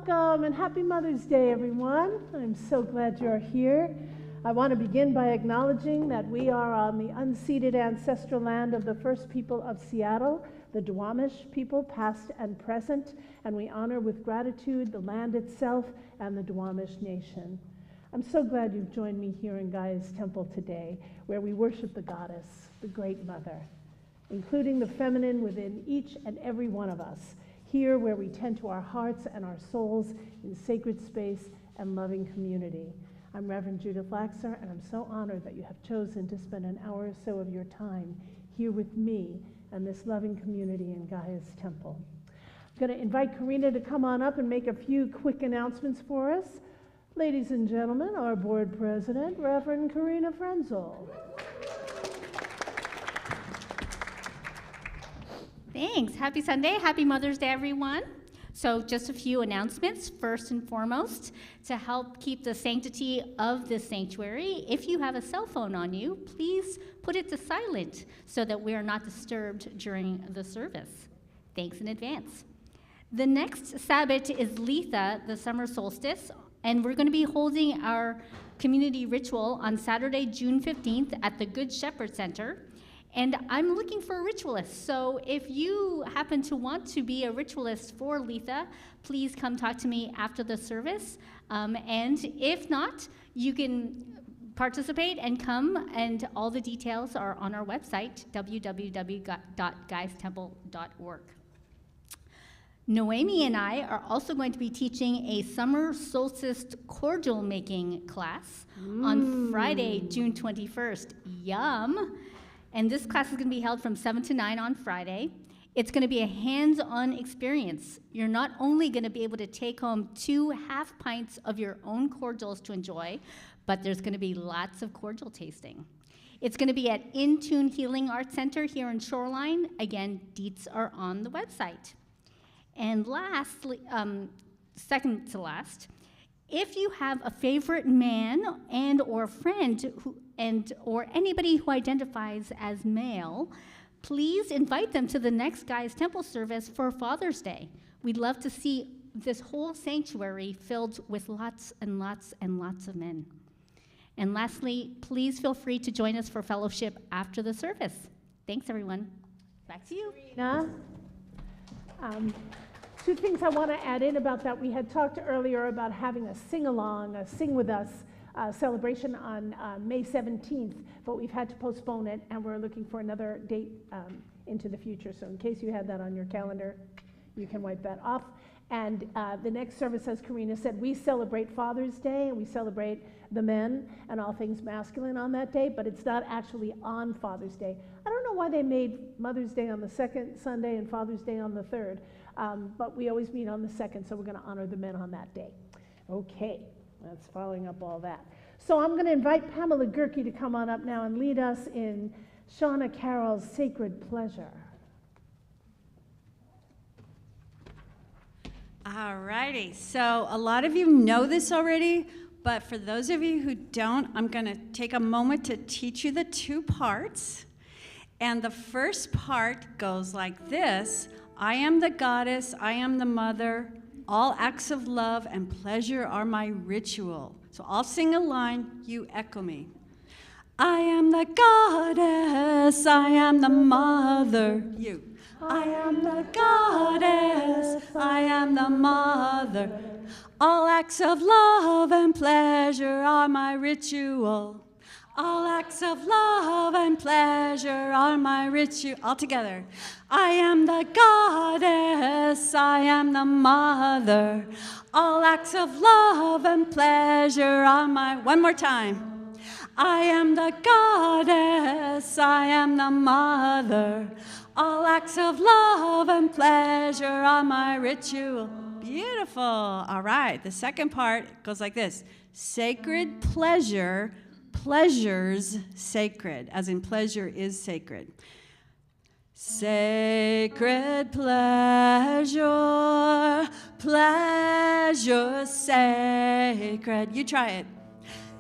Welcome and happy Mother's Day, everyone. I'm so glad you're here. I want to begin by acknowledging that we are on the unceded ancestral land of the first people of Seattle, the Duwamish people, past and present, and we honor with gratitude the land itself and the Duwamish nation. I'm so glad you've joined me here in Gaia's temple today, where we worship the goddess, the Great Mother, including the feminine within each and every one of us, here where we tend to our hearts and our souls in sacred space and loving community. I'm Reverend Judith Laxer, and I'm so honored that you have chosen to spend an hour or so of your time here with me and this loving community in Gaia's temple. I'm going to invite Karina to come on up and make a few quick announcements for us. Ladies and gentlemen, our board president, Reverend Karina Frenzel. Thanks. Happy Sunday. Happy Mother's Day, everyone. So just a few announcements. First and foremost, to help keep the sanctity of this sanctuary, if you have a cell phone on you, please put it to silent so that we are not disturbed during the service. Thanks in advance. The next Sabbath is Litha, the summer solstice, and we're going to be holding our community ritual on Saturday, June 15th at the Good Shepherd Center. And I'm looking for a ritualist, so if you happen to want to be a ritualist for Litha, please come talk to me after the service. And if not, you can participate and come, and all the details are on our website, www.guystemple.org. Noemi and I are also going to be teaching a summer solstice cordial making class on Friday, June 21st. Yum! And this class is going to be held from 7 to 9 on Friday. It's going to be a hands-on experience. You're not only going to be able to take home 2 half pints of your own cordials to enjoy, but there's going to be lots of cordial tasting. It's going to be at In Tune Healing Arts Center here in Shoreline. Again, deets are on the website. And lastly, second to last, if you have a favorite man and or friend or anybody who identifies as male, please invite them to the next Gaia's Temple service for Father's Day. We'd love to see this whole sanctuary filled with lots and lots and lots of men. And lastly, please feel free to join us for fellowship after the service. Thanks, everyone. Back to you. Karina. 2 things I want to add in about that. We had talked earlier about having a sing-along, a Sing With Us celebration on May 17th, but we've had to postpone it, and we're looking for another date into the future. So in case you had that on your calendar, you can wipe that off. And the next service, as Karina said, we celebrate Father's Day, and we celebrate the men and all things masculine on that day, but it's not actually on Father's Day. I don't know why they made Mother's Day on the second Sunday and Father's Day on the third. But we always meet on the 2nd, so we're going to honor the men on that day. Okay, that's following up all that. So I'm going to invite Pamela Gerke to come on up now and lead us in Shauna Carroll's Sacred Pleasure. All righty, so a lot of you know this already, but for those of you who don't, I'm going to take a moment to teach you the 2 parts. And the first part goes like this. I am the goddess, I am the mother, all acts of love and pleasure are my ritual. So I'll sing a line, you echo me. I am the goddess, I am the mother. You. I am the goddess, I am the mother. All acts of love and pleasure are my ritual. All acts of love and pleasure are my ritual. All together. I am the goddess, I am the mother. All acts of love and pleasure are my... One more time. I am the goddess, I am the mother. All acts of love and pleasure are my ritual. Beautiful. All right, the second part goes like this. Sacred pleasure, pleasures sacred, as in pleasure is sacred. Sacred pleasure, pleasure sacred. You try it.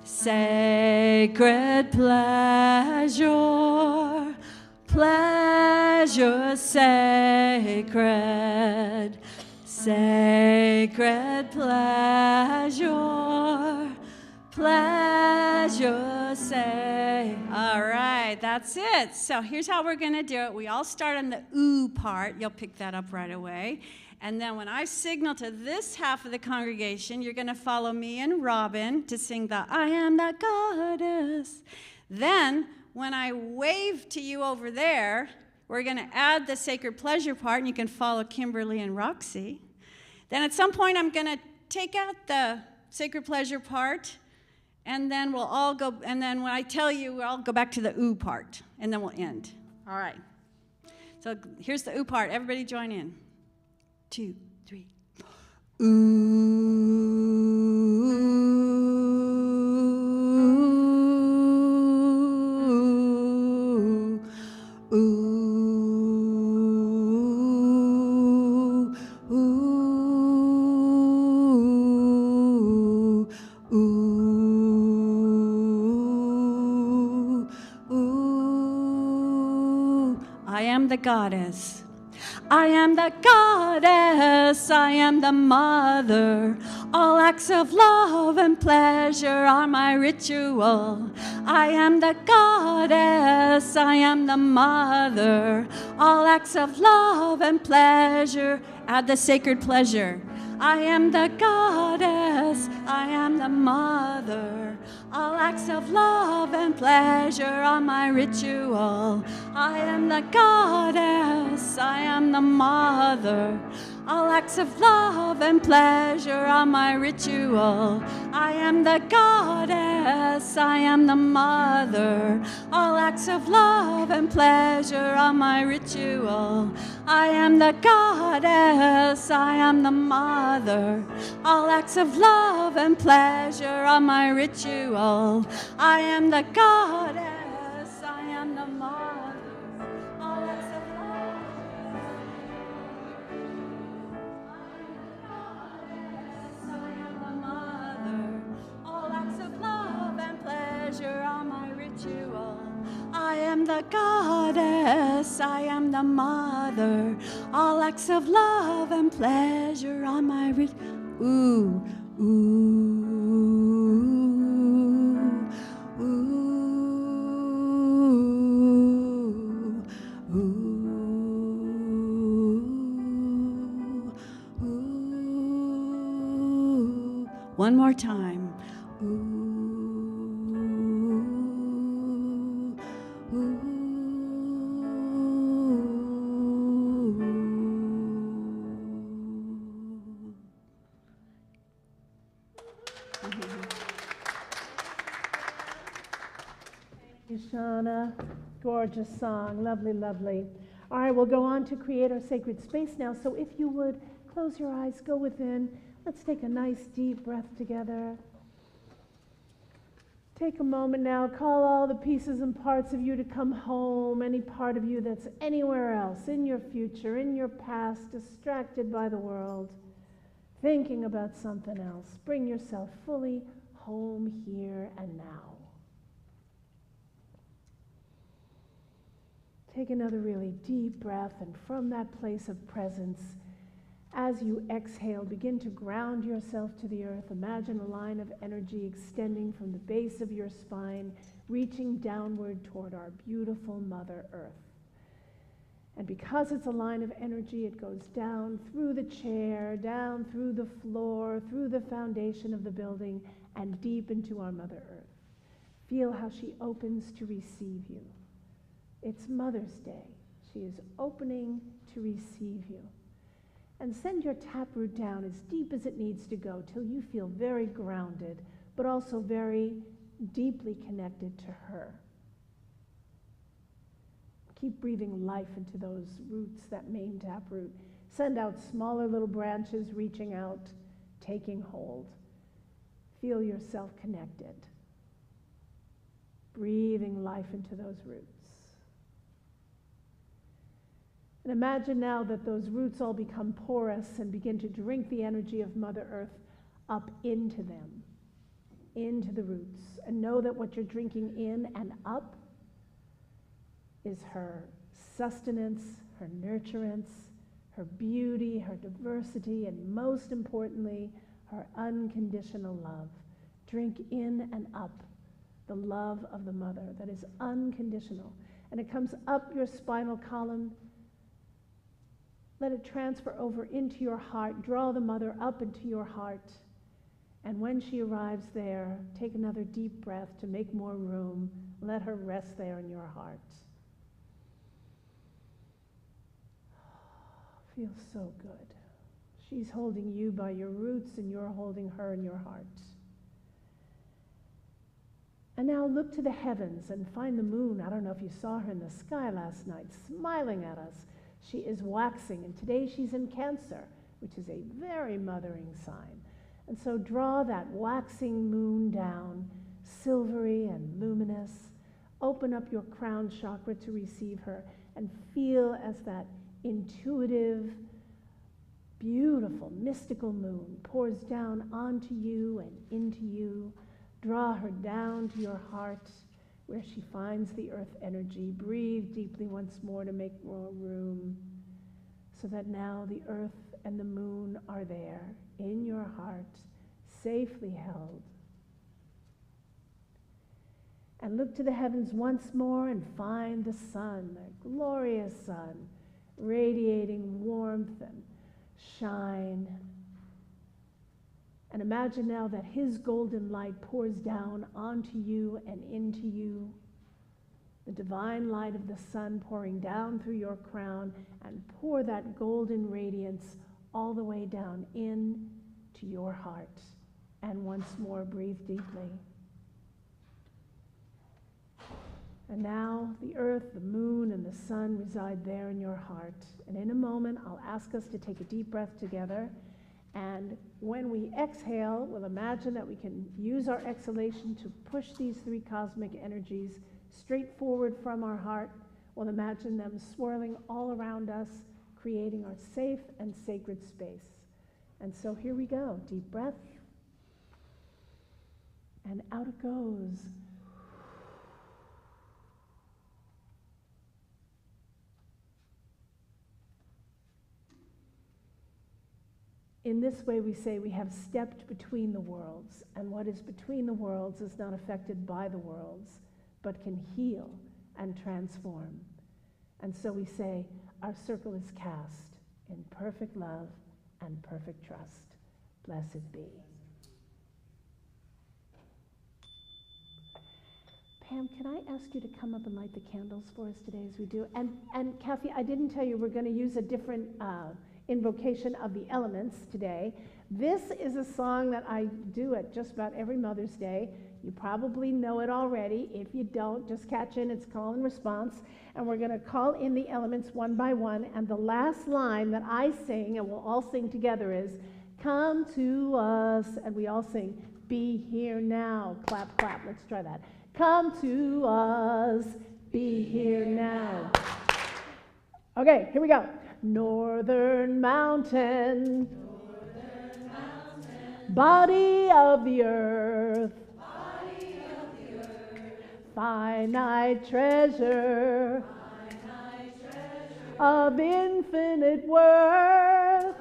Sacred pleasure, pleasure sacred. Sacred pleasure, pleasure, say. All right, that's it. So here's how we're going to do it. We all start on the ooh part. You'll pick that up right away. And then when I signal to this half of the congregation, you're going to follow me and Robin to sing the I am that goddess. Then when I wave to you over there, we're going to add the sacred pleasure part, and you can follow Kimberly and Roxy. Then at some point, I'm going to take out the sacred pleasure part, and then we'll all go, and then when I tell you, we'll all go back to the ooh part, and then we'll end. All right. So here's the ooh part. Everybody join in. 2, 3. I am the goddess. I am the goddess, I am the mother. All acts of love and pleasure are my ritual. I am the goddess, I am the mother. All acts of love and pleasure, add the sacred pleasure. I am the goddess, I am the mother. All acts of love and pleasure are my ritual. I am the goddess, I am the mother. All acts of love and pleasure are my ritual. I am the goddess, I am the mother. All acts of love and pleasure are my ritual. I am the goddess, I am the mother. All acts of love and pleasure are my ritual. I am the goddess, I am the mother. All acts of love. I am the goddess, I am the mother. All acts of love and pleasure are my ritual. Ooh, ooh, ooh, ooh, ooh. One more time. Ooh. Shauna, gorgeous song, lovely, lovely. All right, we'll go on to create our sacred space now. So if you would, close your eyes, go within. Let's take a nice deep breath together. Take a moment now, call all the pieces and parts of you to come home, any part of you that's anywhere else, in your future, in your past, distracted by the world, thinking about something else. Bring yourself fully home here and now. Take another really deep breath, and from that place of presence, as you exhale, begin to ground yourself to the earth. Imagine a line of energy extending from the base of your spine, reaching downward toward our beautiful Mother Earth. And because it's a line of energy, it goes down through the chair, down through the floor, through the foundation of the building, and deep into our Mother Earth. Feel how she opens to receive you. It's Mother's Day. She is opening to receive you. And send your taproot down as deep as it needs to go till you feel very grounded, but also very deeply connected to her. Keep breathing life into those roots, that main taproot. Send out smaller little branches reaching out, taking hold. Feel yourself connected. Breathing life into those roots. And imagine now that those roots all become porous and begin to drink the energy of Mother Earth up into them, into the roots. And know that what you're drinking in and up is her sustenance, her nurturance, her beauty, her diversity, and most importantly, her unconditional love. Drink in and up the love of the mother that is unconditional. And it comes up your spinal column. Let it transfer over into your heart. Draw the mother up into your heart. And when she arrives there, take another deep breath to make more room. Let her rest there in your heart. Feels so good. She's holding you by your roots, and you're holding her in your heart. And now look to the heavens and find the moon. I don't know if you saw her in the sky last night, smiling at us. She is waxing, and today she's in Cancer, which is a very mothering sign. And so draw that waxing moon down, silvery and luminous. Open up your crown chakra to receive her, and feel as that intuitive, beautiful, mystical moon pours down onto you and into you. Draw her down to your heart where she finds the earth energy. Breathe deeply once more to make more room so that now the earth and the moon are there in your heart, safely held. And look to the heavens once more and find the sun, the glorious sun, radiating warmth and shine. And imagine now that his golden light pours down onto you and into you. The divine light of the sun pouring down through your crown, and pour that golden radiance all the way down in to your heart. And once more, breathe deeply. And now the earth, the moon, and the sun reside there in your heart. And in a moment, I'll ask us to take a deep breath together. And when we exhale, we'll imagine that we can use our exhalation to push these three cosmic energies straight forward from our heart. We'll imagine them swirling all around us, creating our safe and sacred space. And so here we go. Deep breath. And out it goes. In this way, we say we have stepped between the worlds, and what is between the worlds is not affected by the worlds, but can heal and transform. And so we say, our circle is cast in perfect love and perfect trust. Blessed be. Pam, can I ask you to come up and light the candles for us today as we do? And Kathy, I didn't tell you we're going to use a different invocation of the elements today. This is a song that I do at just about every Mother's Day. You probably know it already. If you don't, just catch in. It's call and response. And we're going to call in the elements one by one. And the last line that I sing, and we'll all sing together, is, come to us. And we all sing, be here now. Clap, clap. Let's try that. Come to us. Be here now. Okay, here we go. Northern mountain, body of the earth, finite treasure, of infinite worth,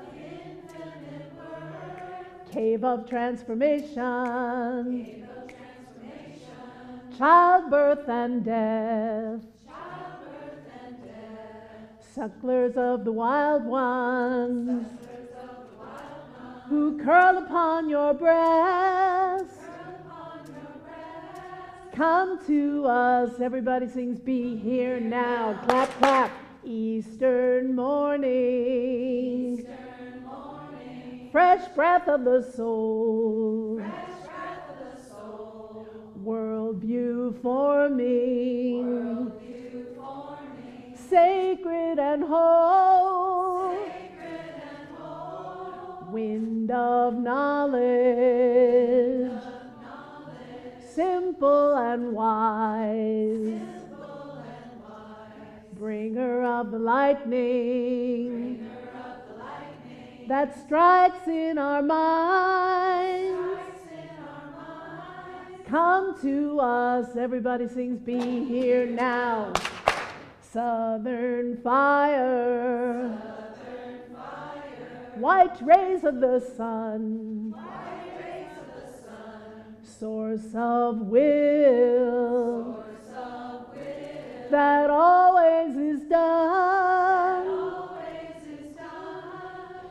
cave of transformation, childbirth and death, sucklers of the wild ones, who curl upon your breast. Come to us. Everybody sings, be here now. Clap, clap. Eastern morning, fresh breath of the soul, world view forming, sacred and whole, wind of knowledge, simple and wise, bringer of the lightning, that strikes in our minds. Come to us. Everybody sings, be here now. Southern fire, white rays of the sun, source of will, that always is done,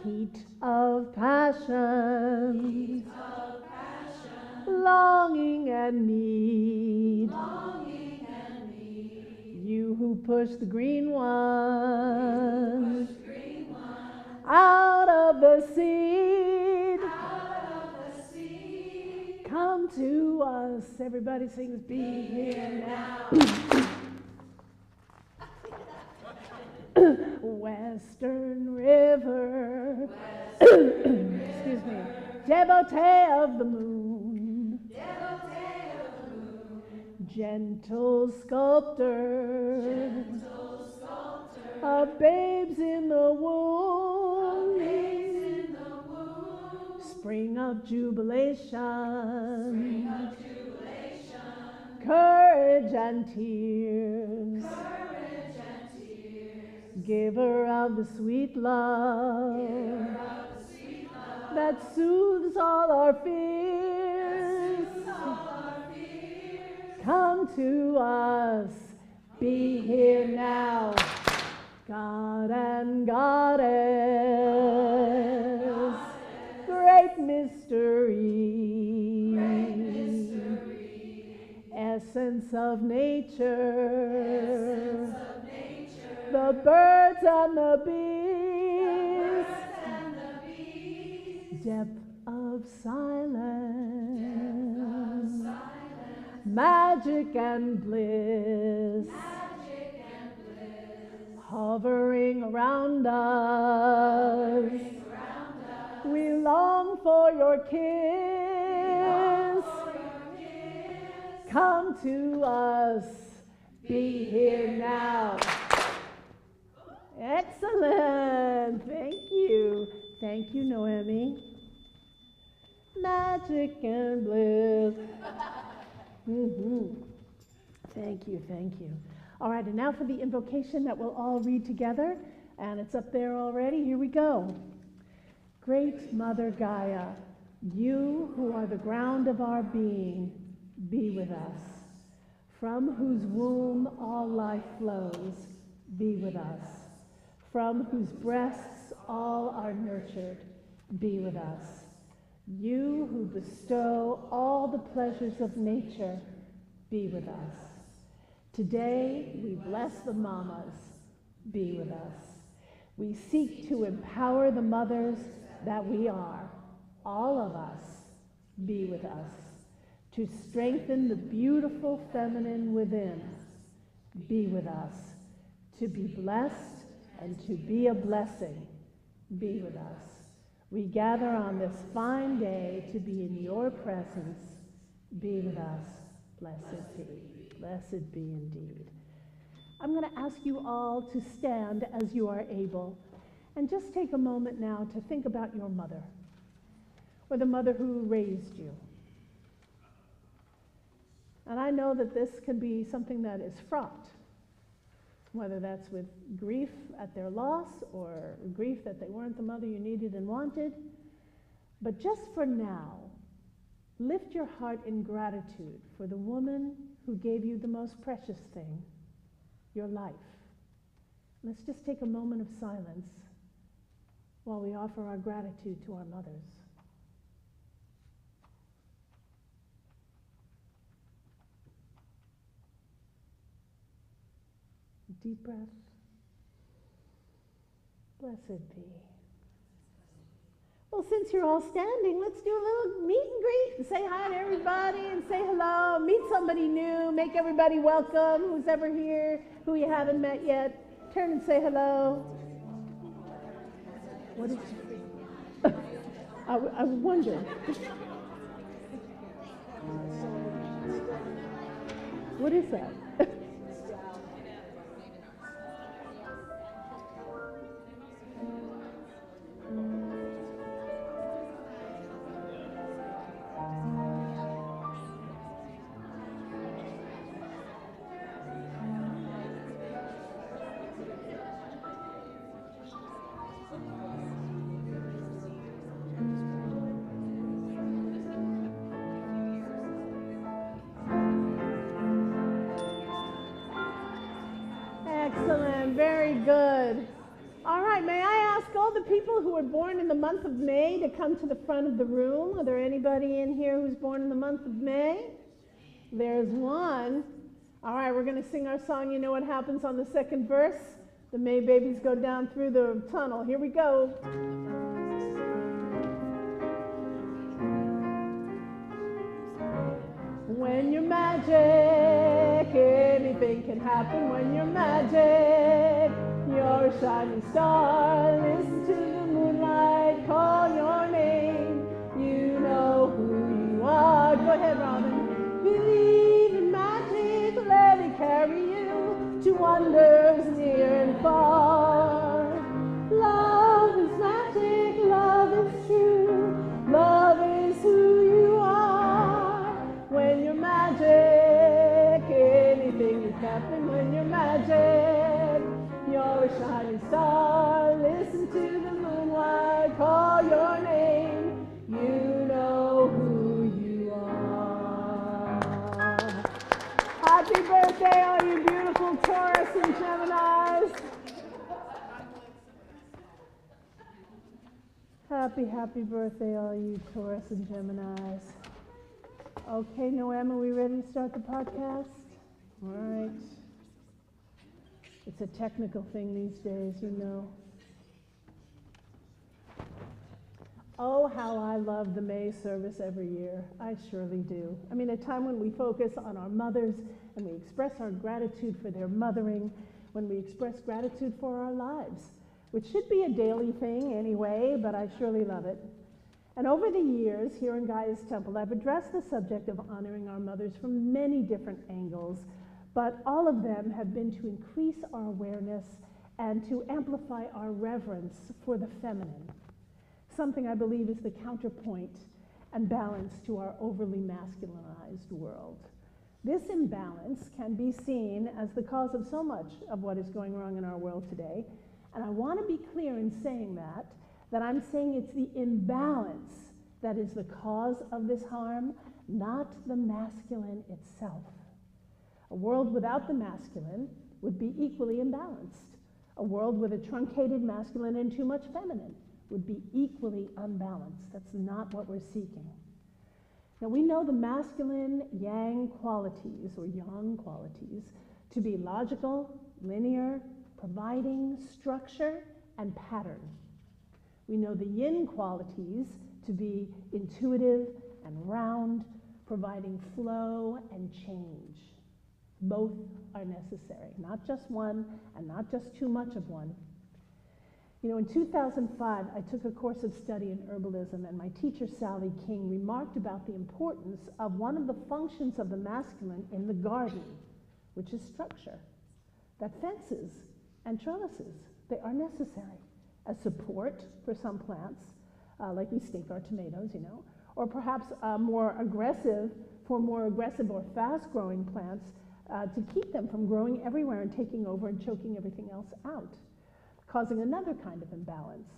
heat of passion, longing and need, you who push the green one out of the seed, come to us. Everybody sings, be here now. Western River, excuse me, devotee of the moon, gentle sculptor of babes in the womb, spring of jubilation, courage and tears, giver of the sweet love that soothes all our fears. Come to us, be here now, God and Goddess, great mystery, essence of nature, the birds and the bees, depth of silence, magic and bliss, hovering around us. We long for your kiss. Come to us, be here now. Excellent. Thank you. Thank you, Noemi. Magic and bliss. Thank you, thank you. All right, and now for the invocation that we'll all read together, and it's up there already. Here we go. Great Mother Gaia, you who are the ground of our being, be with us. From whose womb all life flows, be with us. From whose breasts all are nurtured, be with us. You who bestow all the pleasures of nature, be with us. Today, we bless the mamas, be with us. We seek to empower the mothers that we are, all of us, be with us. To strengthen the beautiful feminine within, be with us. To be blessed and to be a blessing, be with us. We gather on this fine day to be in your presence. Be with us. Blessed be. Blessed be indeed. I'm going to ask you all to stand as you are able and just take a moment now to think about your mother or the mother who raised you. And I know that this can be something that is fraught, whether that's with grief at their loss or grief that they weren't the mother you needed and wanted. But just for now, lift your heart in gratitude for the woman who gave you the most precious thing, your life. Let's just take a moment of silence while we offer our gratitude to our mothers. Deep breath. Blessed be. Well, since you're all standing, let's do a little meet and greet and say hi to everybody and say hello. Meet somebody new. Make everybody welcome who's ever here, who you haven't met yet. Turn and say hello. What is it? I wonder. What is that? Roxanne. Very good. All right, may I ask all the people who were born in the month of May to come to the front of the room? Are there anybody in here who's born in the month of May? There's one. All right, we're going to sing our song. You know what happens on the second verse? The May babies go down through the tunnel. Here we go. When you're magic, anything can happen. When you're magic, you're a shining star. Listen to the moonlight, call your name. You know who you are. Go ahead, Robin. Believe in magic, let it carry you to wonders near and far. Love is magic, love is true, love is who you are. When you're magic, anything can happen. When you're magic, you're a shining star. Listen to the moonlight, call your name. You know who you are. Happy birthday, all you beautiful Taurus and Geminis. Happy birthday, all you Taurus and Geminis. Okay, Noam, are we ready to start the podcast? All right. It's a technical thing these days, you know. Oh, how I love the May service every year. I surely do. I mean, a time when we focus on our mothers and we express our gratitude for their mothering, when we express gratitude for our lives, which should be a daily thing anyway, but I surely love it. And over the years, here in Gaia's Temple, I've addressed the subject of honoring our mothers from many different angles, but all of them have been to increase our awareness and to amplify our reverence for the feminine, something I believe is the counterpoint and balance to our overly masculinized world. This imbalance can be seen as the cause of so much of what is going wrong in our world today, and I want to be clear in saying that I'm saying it's the imbalance that is the cause of this harm, not the masculine itself. A world without the masculine would be equally imbalanced. A world with a truncated masculine and too much feminine would be equally unbalanced. That's not what we're seeking. Now, we know the masculine yang qualities, or yang qualities, to be logical, linear, providing structure and pattern. We know the yin qualities to be intuitive and round, providing flow and change. Both are necessary, not just one and not just too much of one. You know, in 2005, I took a course of study in herbalism, and my teacher, Sally King, remarked about the importance of one of the functions of the masculine in the garden, which is structure. That fences and trellises, they are necessary as support for some plants, like we stake our tomatoes, you know, or perhaps more aggressive or fast-growing plants to keep them from growing everywhere and taking over and choking everything else out, causing another kind of imbalance,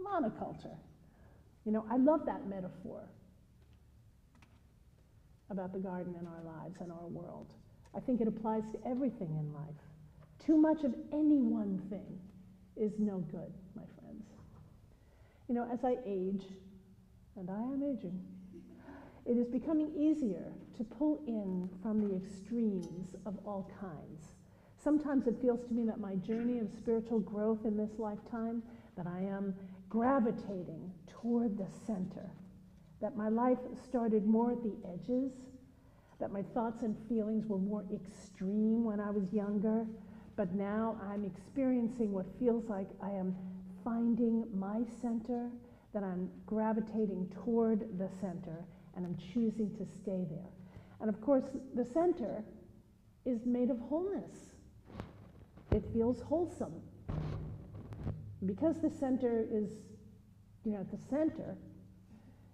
monoculture. You know, I love that metaphor about the garden in our lives and our world. I think it applies to everything in life. Too much of any one thing is no good, my friends. You know, as I age, and I am aging, it is becoming easier to pull in from the extremes of all kinds. Sometimes it feels to me that my journey of spiritual growth in this lifetime, that I am gravitating toward the center, that my life started more at the edges, that my thoughts and feelings were more extreme when I was younger, but now I'm experiencing what feels like I am finding my center, that I'm gravitating toward the center, and I'm choosing to stay there. And of course, the center is made of wholeness. It feels wholesome. Because the center is, you know, at the center,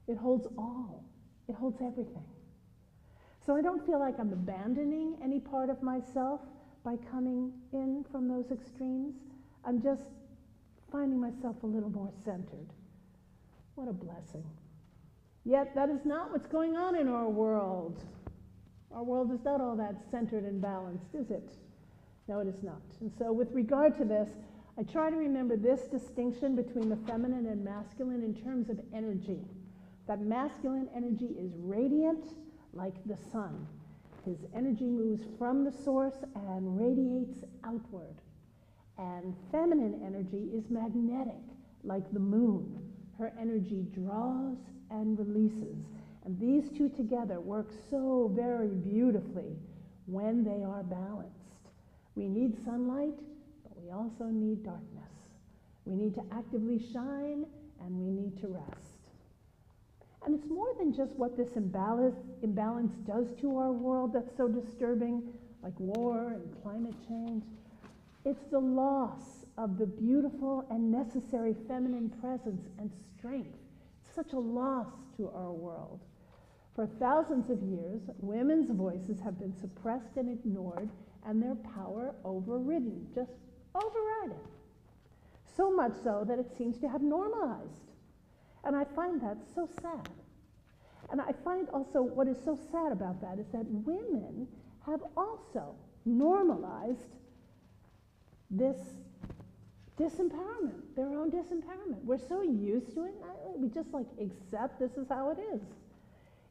it holds all. It holds everything. So I don't feel like I'm abandoning any part of myself by coming in from those extremes. I'm just finding myself a little more centered. What a blessing. Yet that is not what's going on in our world. Our world is not all that centered and balanced, is it? No, it is not. And so with regard to this, I try to remember this distinction between the feminine and masculine in terms of energy. That masculine energy is radiant like the sun. His energy moves from the source and radiates outward. And feminine energy is magnetic like the moon. Her energy draws and releases. And these two together work so very beautifully when they are balanced. We need sunlight, but we also need darkness. We need to actively shine, and we need to rest. And it's more than just what this imbalance does to our world that's so disturbing, like war and climate change. It's the loss of the beautiful and necessary feminine presence and strength. It's such a loss to our world. For thousands of years, women's voices have been suppressed and ignored, and their power overridden, just overridden. So much so that it seems to have normalized. And I find that so sad. And I find also what is so sad about that is that women have also normalized this disempowerment, their own disempowerment. We're so used to it, we just like accept this is how it is.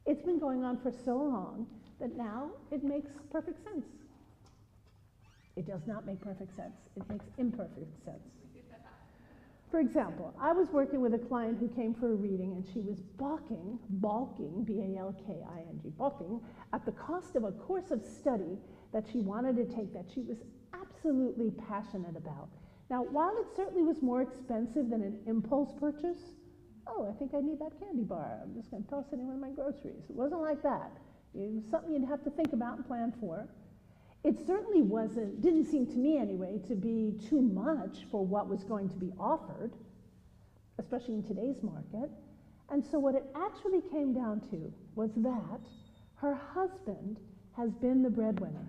It's been going on for so long that now it makes perfect sense. It does not make perfect sense. It makes imperfect sense. For example, I was working with a client who came for a reading, and she was balking, B-A-L-K-I-N-G, balking, at the cost of a course of study that she wanted to take that she was absolutely passionate about. Now, while it certainly was more expensive than an impulse purchase, oh, I think I need that candy bar, I'm just going to toss it in with my groceries. It wasn't like that. It was something you'd have to think about and plan for. It certainly didn't seem to me anyway, to be too much for what was going to be offered, especially in today's market. And so what it actually came down to was that her husband has been the breadwinner.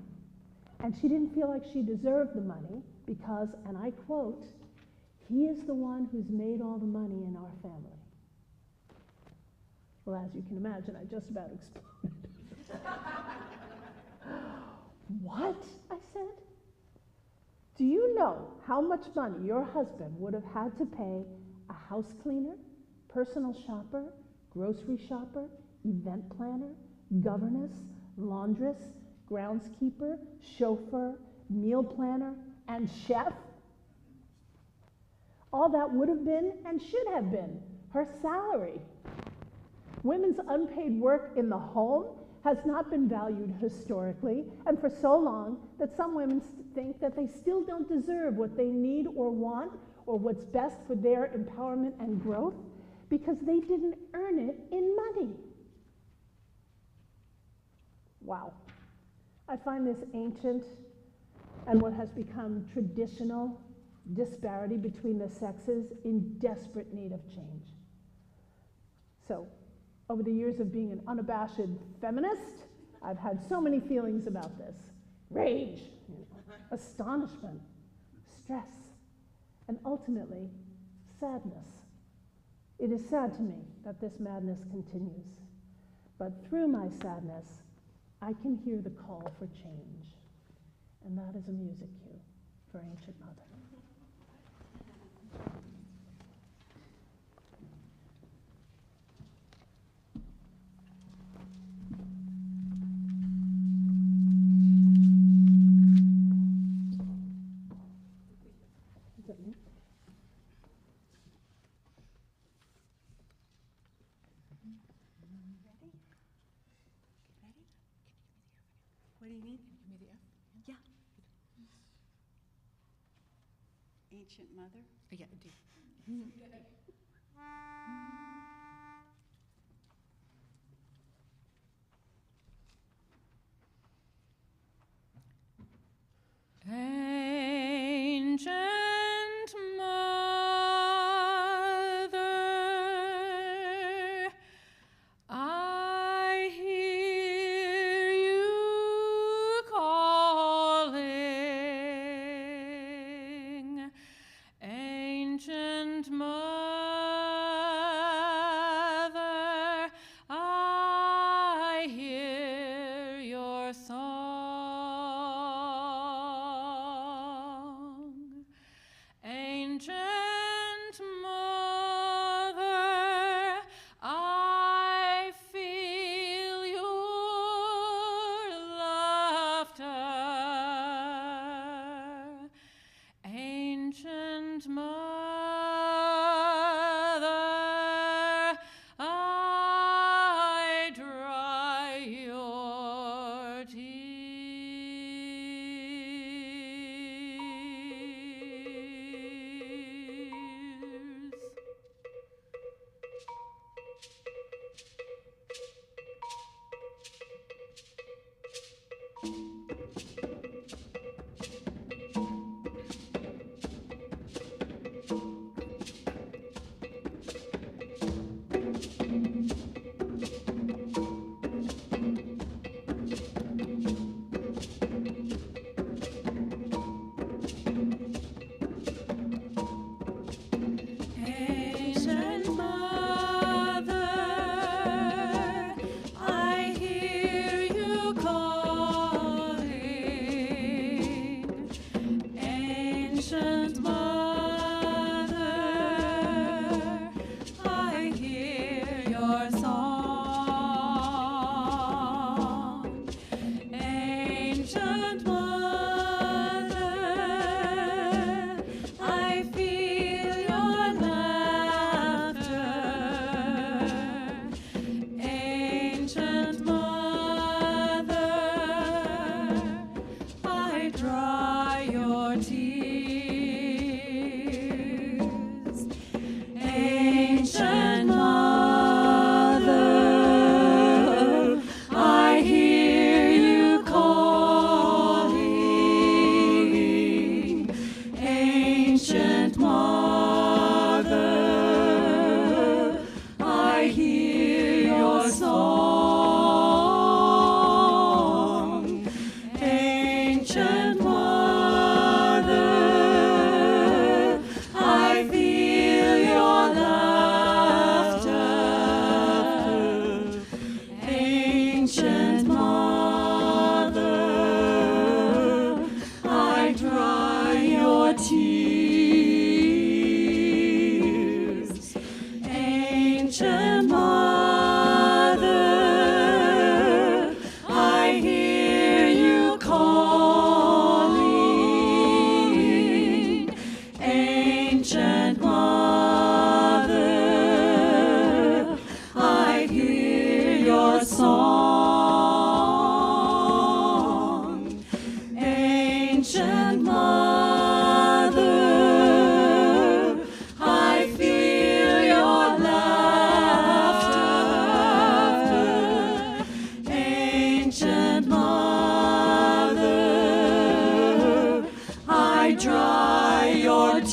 And she didn't feel like she deserved the money because, and I quote, "He is the one who's made all the money in our family." Well, as you can imagine, I just about exploded. What? I said. Do you know how much money your husband would have had to pay a house cleaner, personal shopper, grocery shopper, event planner, governess, laundress, groundskeeper, chauffeur, meal planner, and chef? All that would have been and should have been her salary. Women's unpaid work in the home has not been valued historically, and for so long that some women think that they still don't deserve what they need or want or what's best for their empowerment and growth because they didn't earn it in money. Wow. I find this ancient and what has become traditional disparity between the sexes in desperate need of change. So, over the years of being an unabashed feminist, I've had so many feelings about this. Rage, astonishment, stress, and ultimately, sadness. It is sad to me that this madness continues. But through my sadness, I can hear the call for change. And that is a music cue for Ancient Mother. What do you need? Give me the F. Yeah. Ancient Mother. Yeah, I do. Ancient Mother, I hear you calling. Ancient Mother,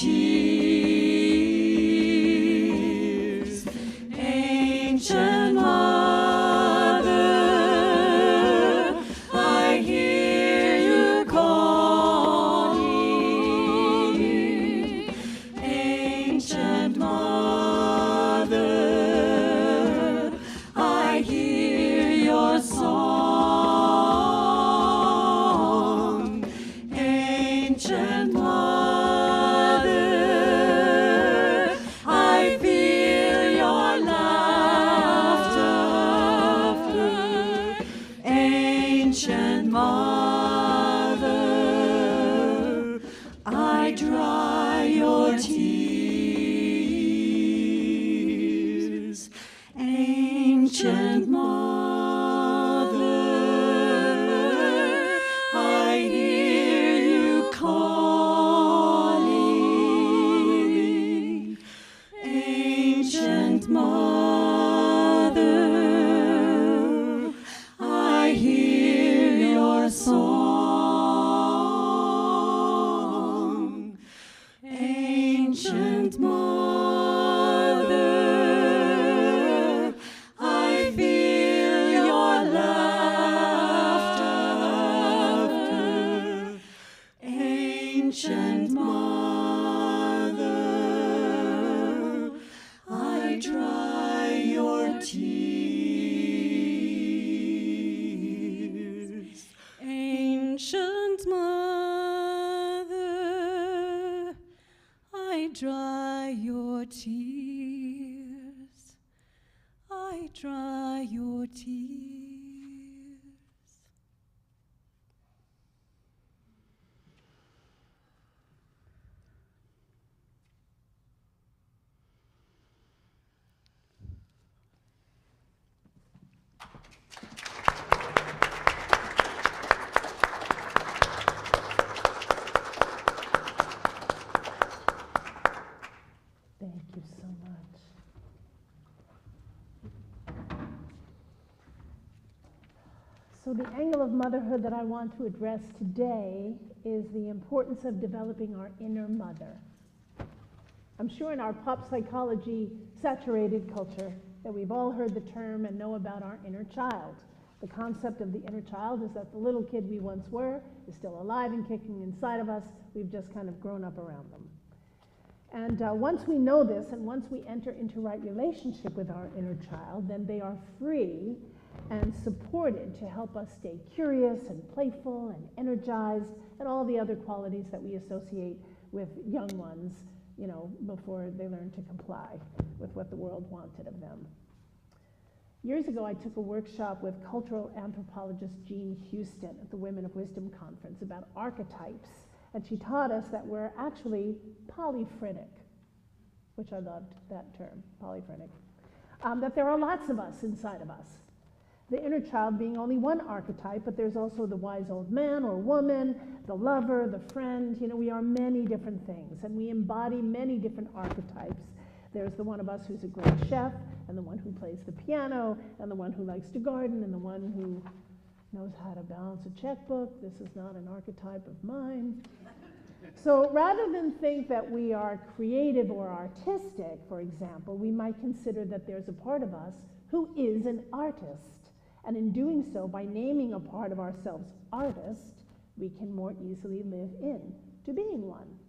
tears. Ancient Mother, I hear you calling. Ancient Mother, I hear your song. Ancient Mother, I feel your laughter. Ancient Mother, I dry your tears. Ancient Mother, I hear you calling. Ancient Mother, I hear your song. Ancient Mother, I feel your laughter. Ancient Mother, I dry your tears. Ancient Mother, I dry your tears. I dry your tears. Thank you so much. So the angle of motherhood that I want to address today is the importance of developing our inner mother. I'm sure in our pop psychology saturated culture that we've all heard the term and know about our inner child. The concept of the inner child is that the little kid we once were is still alive and kicking inside of us. We've just kind of grown up around them. And once we know this, and once we enter into right relationship with our inner child, then they are free and supported to help us stay curious and playful and energized and all the other qualities that we associate with young ones, you know, before they learn to comply with what the world wanted of them. Years ago, I took a workshop with cultural anthropologist Jean Houston at the Women of Wisdom Conference about archetypes. And she taught us that we're actually polyphretic, which I loved that term, polyphretic. That there are lots of us inside of us. The inner child being only one archetype, but there's also the wise old man or woman, the lover, the friend. You know, we are many different things, and we embody many different archetypes. There's the one of us who's a great chef, and the one who plays the piano, and the one who likes to garden, and the one who knows how to balance a checkbook. This is not an archetype of mine. So rather than think that we are creative or artistic, for example, we might consider that there's a part of us who is an artist. And in doing so, by naming a part of ourselves artist, we can more easily live into being one.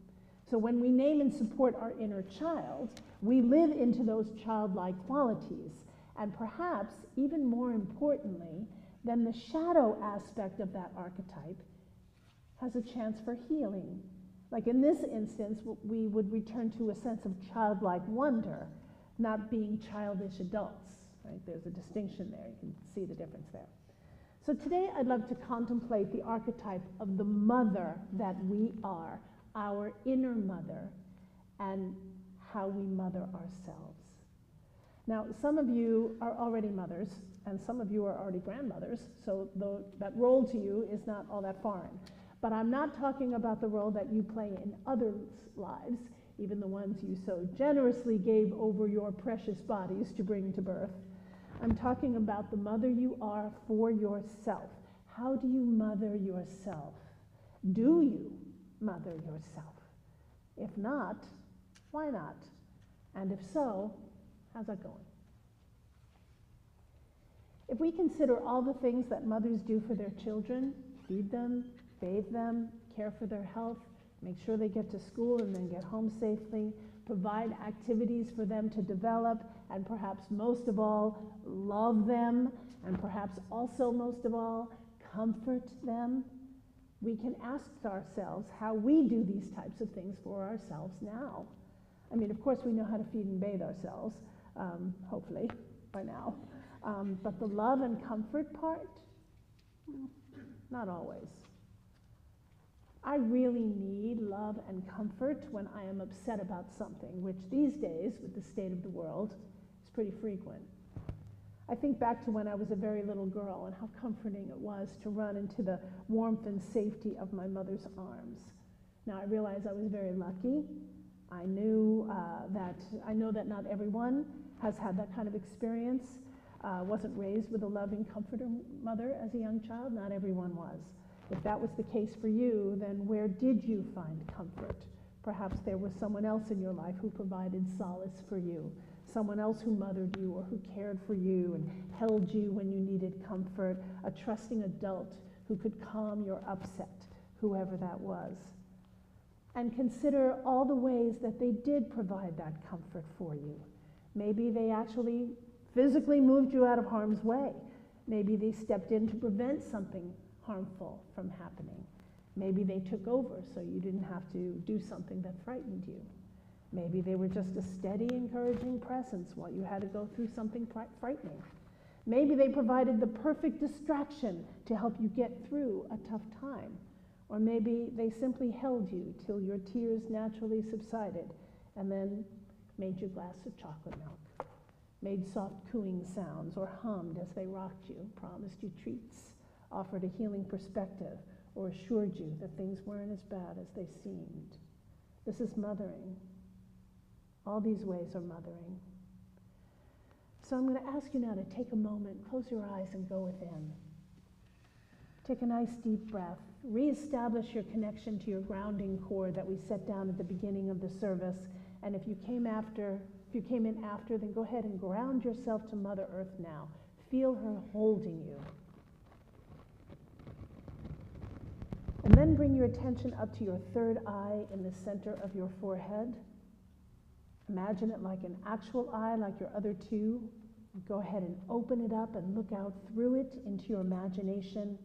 So when we name and support our inner child, we live into those childlike qualities. And perhaps, even more importantly, then the shadow aspect of that archetype has a chance for healing. Like in this instance, we would return to a sense of childlike wonder, not being childish adults, right? There's a distinction there. You can see the difference there. So today I'd love to contemplate the archetype of the mother that we are, our inner mother, and how we mother ourselves. Now, some of you are already mothers, and some of you are already grandmothers, so that role to you is not all that foreign. But I'm not talking about the role that you play in others' lives, even the ones you so generously gave over your precious bodies to bring to birth. I'm talking about the mother you are for yourself. How do you mother yourself? Do you mother yourself? If not, why not? And if so, how's that going? If we consider all the things that mothers do for their children, feed them, bathe them, care for their health, make sure they get to school and then get home safely, provide activities for them to develop, and perhaps most of all, love them, and perhaps also most of all, comfort them, we can ask ourselves how we do these types of things for ourselves now. I mean, of course, we know how to feed and bathe ourselves, hopefully, by now. But the love and comfort part, not always. I really need love and comfort when I am upset about something, which these days, with the state of the world, is pretty frequent. I think back to when I was a very little girl and how comforting it was to run into the warmth and safety of my mother's arms. Now, I realize I was very lucky. I know that not everyone has had that kind of experience. Wasn't raised with a loving, comforting mother as a young child. Not everyone was. If that was the case for you, then where did you find comfort? Perhaps there was someone else in your life who provided solace for you, someone else who mothered you or who cared for you and held you when you needed comfort, a trusting adult who could calm your upset, whoever that was. And consider all the ways that they did provide that comfort for you. Maybe they actually physically moved you out of harm's way. Maybe they stepped in to prevent something harmful from happening. Maybe they took over so you didn't have to do something that frightened you. Maybe they were just a steady, encouraging presence while you had to go through something frightening. Maybe they provided the perfect distraction to help you get through a tough time. Or maybe they simply held you till your tears naturally subsided and then made you a glass of chocolate milk, made soft cooing sounds, or hummed as they rocked you, promised you treats, offered a healing perspective, or assured you that things weren't as bad as they seemed. This is mothering. All these ways are mothering. So I'm going to ask you now to take a moment, close your eyes, and go within. Take a nice deep breath. Reestablish your connection to your grounding cord that we set down at the beginning of the service. And if you came in after, then go ahead and ground yourself to Mother Earth now. Feel her holding you. And then bring your attention up to your third eye in the center of your forehead. Imagine it like an actual eye, like your other two. Go ahead and open it up and look out through it into your imagination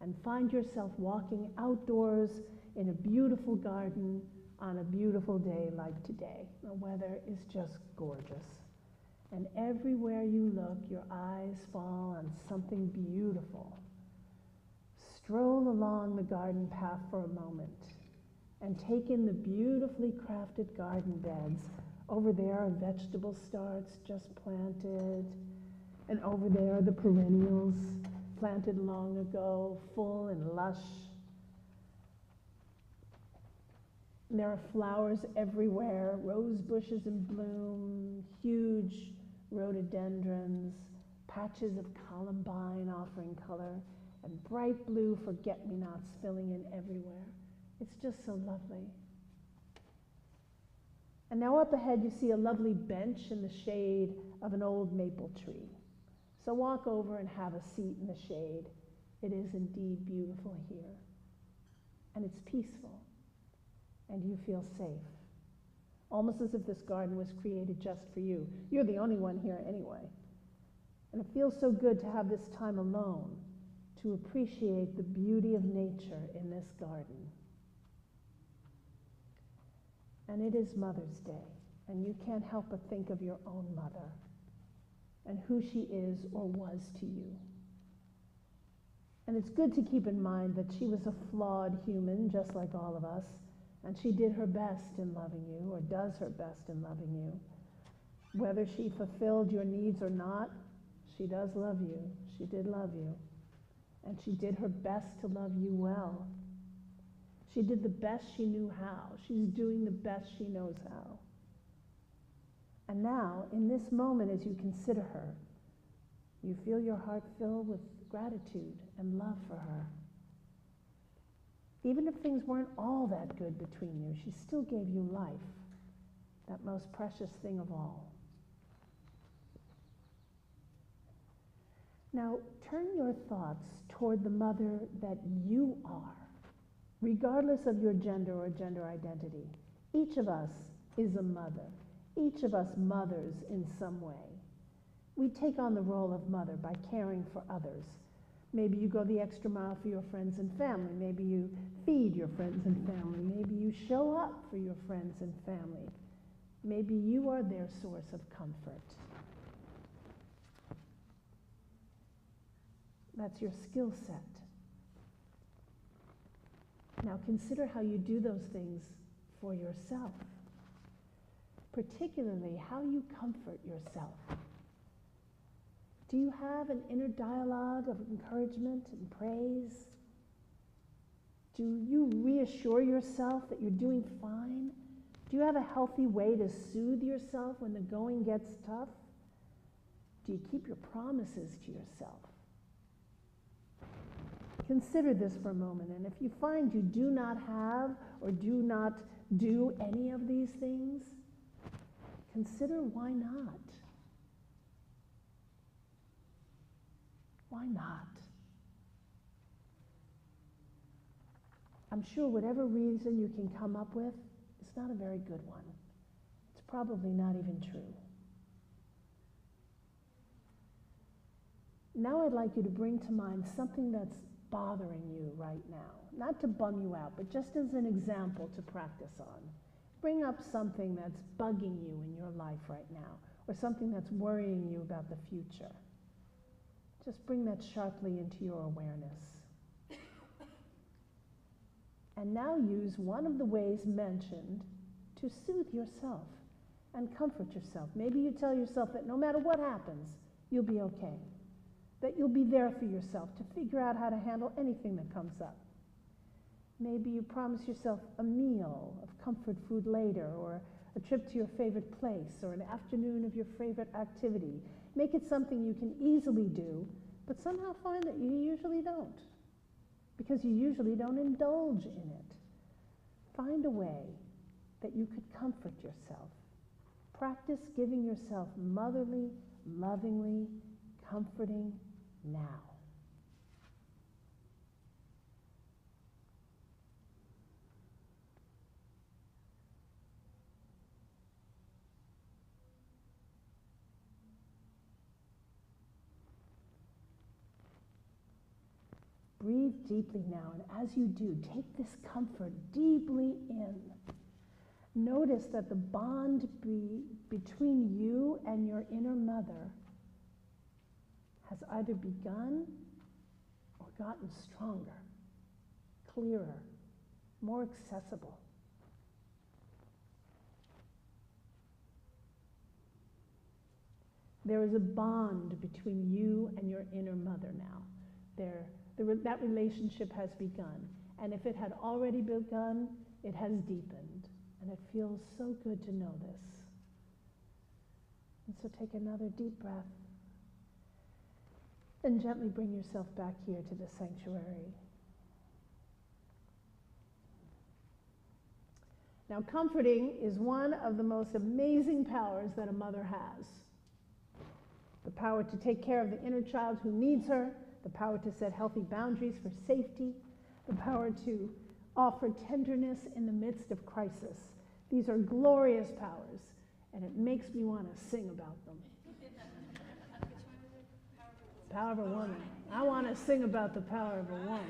and find yourself walking outdoors in a beautiful garden on a beautiful day like today. The weather is just gorgeous. And everywhere you look, your eyes fall on something beautiful. Stroll along the garden path for a moment and take in the beautifully crafted garden beds. Over there are vegetable starts just planted, and over there are the perennials planted long ago, full and lush. And there are flowers everywhere, rose bushes in bloom, huge rhododendrons, patches of columbine offering color, and bright blue forget-me-nots filling in everywhere. It's just so lovely. And now up ahead you see a lovely bench in the shade of an old maple tree. So walk over and have a seat in the shade. It is indeed beautiful here. And it's peaceful. And you feel safe. Almost as if this garden was created just for you. You're the only one here anyway. And it feels so good to have this time alone to appreciate the beauty of nature in this garden. And it is Mother's Day, and you can't help but think of your own mother and who she is or was to you. And it's good to keep in mind that she was a flawed human, just like all of us, and she did her best in loving you, or does her best in loving you. Whether she fulfilled your needs or not, she does love you. She did love you. And she did her best to love you well. She did the best she knew how. She's doing the best she knows how. And now, in this moment, as you consider her, you feel your heart fill with gratitude and love for her. Even if things weren't all that good between you, she still gave you life, that most precious thing of all. Now, turn your thoughts toward the mother that you are, regardless of your gender or gender identity. Each of us is a mother. Each of us mothers in some way. We take on the role of mother by caring for others. Maybe you go the extra mile for your friends and family. Maybe you feed your friends and family. Maybe you show up for your friends and family. Maybe you are their source of comfort. That's your skill set. Now consider how you do those things for yourself, particularly how you comfort yourself. Do you have an inner dialogue of encouragement and praise? Do you reassure yourself that you're doing fine? Do you have a healthy way to soothe yourself when the going gets tough? Do you keep your promises to yourself? Consider this for a moment, and if you find you do not have or do not do any of these things, consider why not. Why not? I'm sure whatever reason you can come up with, it's not a very good one. It's probably not even true. Now I'd like you to bring to mind something that's bothering you right now. Not to bum you out, but just as an example to practice on. Bring up something that's bugging you in your life right now, or something that's worrying you about the future. Just bring that sharply into your awareness. And now use one of the ways mentioned to soothe yourself and comfort yourself. Maybe you tell yourself that no matter what happens, you'll be okay. That you'll be there for yourself to figure out how to handle anything that comes up. Maybe you promise yourself a meal of comfort food later, or a trip to your favorite place, or an afternoon of your favorite activity. Make it something you can easily do, but somehow find that you usually don't, because you usually don't indulge in it. Find a way that you could comfort yourself. Practice giving yourself motherly, lovingly, comforting now. Breathe deeply now, and as you do, take this comfort deeply in. Notice that the bond between you and your inner mother has either begun or gotten stronger, clearer, more accessible. There is a bond between you and your inner mother now. That relationship has begun. And if it had already begun, it has deepened. And it feels so good to know this. And so take another deep breath. And gently bring yourself back here to the sanctuary. Now, comforting is one of the most amazing powers that a mother has. The power to take care of the inner child who needs her, the power to set healthy boundaries for safety, the power to offer tenderness in the midst of crisis. These are glorious powers, and it makes me want to sing about them. Power of a woman. I want to sing about the power of a woman.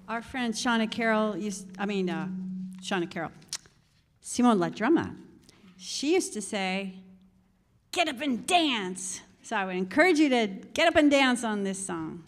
Our friend Simone LaDrumma, she used to say, get up and dance. So I would encourage you to get up and dance on this song.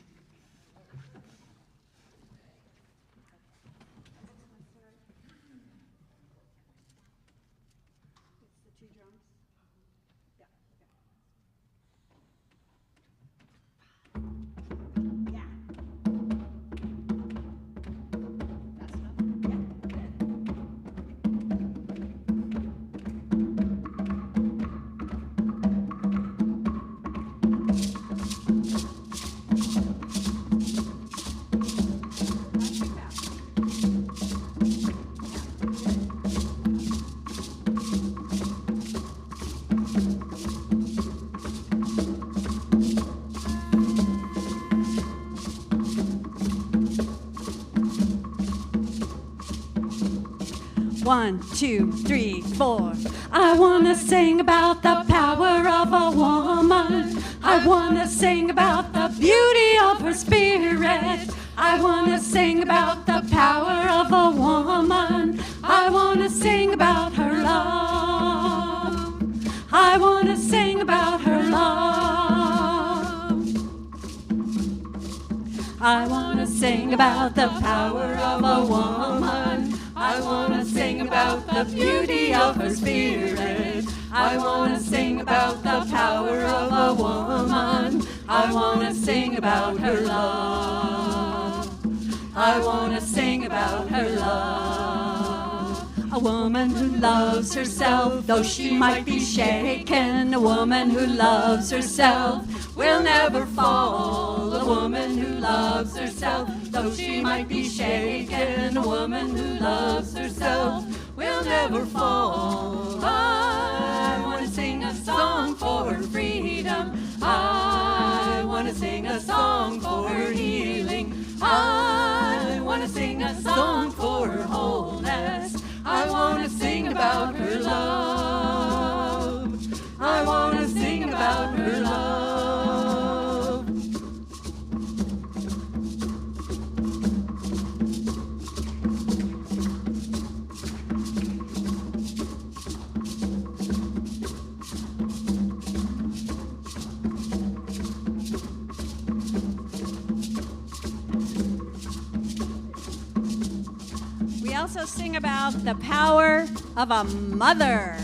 1, 2, 3, 4. I wanna sing about the power of a woman. I wanna sing about the beauty of her spirit. I wanna sing about the power of a woman. I wanna sing about her love. I wanna sing about her love. I wanna sing about the power of a woman. I wanna sing about the beauty of her spirit. I wanna sing about the power of a woman. I wanna sing about her love. I wanna sing about her love. A woman who loves herself, though she might be shaken. A woman who loves herself will never fall. A woman who loves herself, though she might be shaken. A woman who loves herself will never fall. I want to sing a song for her freedom. I want to sing a song for her healing. I want to sing a song for her wholeness. I want to sing about her love. I want to sing about her love. We also sing about the power of a mother.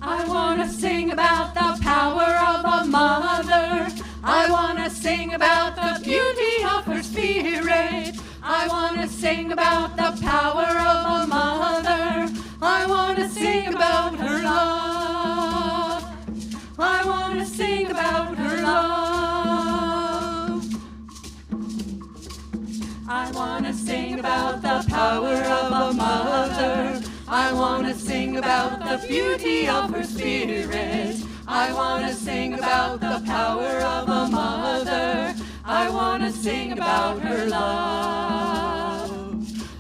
I want to sing about the power of a mother. I want to sing about the beauty of her spirit. I want to sing about the power of a mother. I want to sing about her love. I want to sing about her love. I want to sing about the power of a mother. I want to sing about the beauty of her spirit. I want to sing about the power of a mother. I want to sing about her love.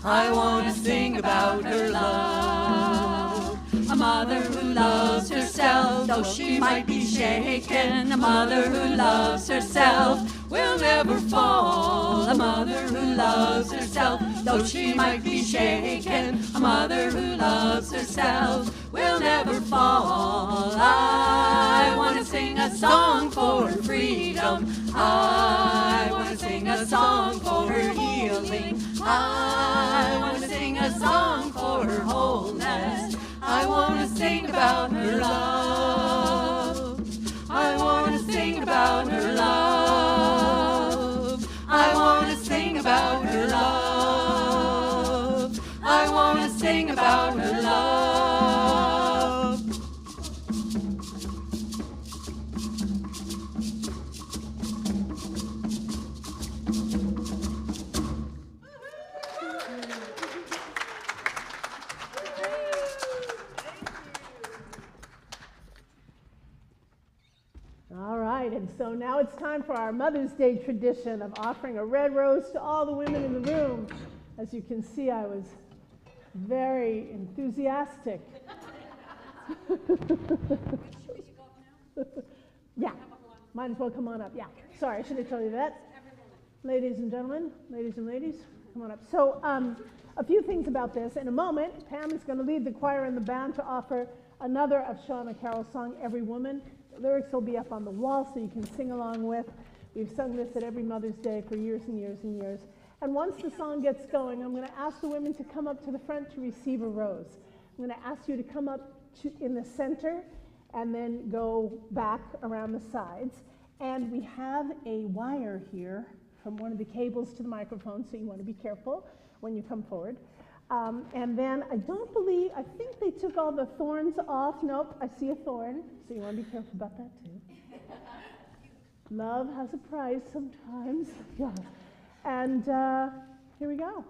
I want to sing about her love. A mother who loves herself, though she might be shaken. A mother who loves herself will never fall. A mother who loves herself, though she might be shaken. A mother who loves herself will never fall. I want to sing a song for her freedom. I want to sing a song for her healing. I want to sing a song for her wholeness. I want to sing about her love. I want to sing about her love. I want to sing about her love. I want to sing about her love. All right, and so now it's time for our Mother's Day tradition of offering a red rose to all the women in the room. As you can see, I was very enthusiastic. Yeah, might as well come on up. Yeah, sorry, I should have told you that. Ladies and gentlemen, ladies and ladies, come on up. So a few things about this. In a moment, Pam is going to lead the choir and the band to offer another of Shauna Carroll's song, Every Woman. The lyrics will be up on the wall so you can sing along with. We've sung this at every Mother's Day for years and years and years. And once the song gets going, I'm going to ask the women to come up to the front to receive a rose. I'm going to ask you to come up in the center and then go back around the sides. And we have a wire here from one of the cables to the microphone, so you want to be careful when you come forward. And then I think they took all the thorns off. Nope, I see a thorn, so you want to be careful about that too. Love has a price sometimes. Yeah. And here we go.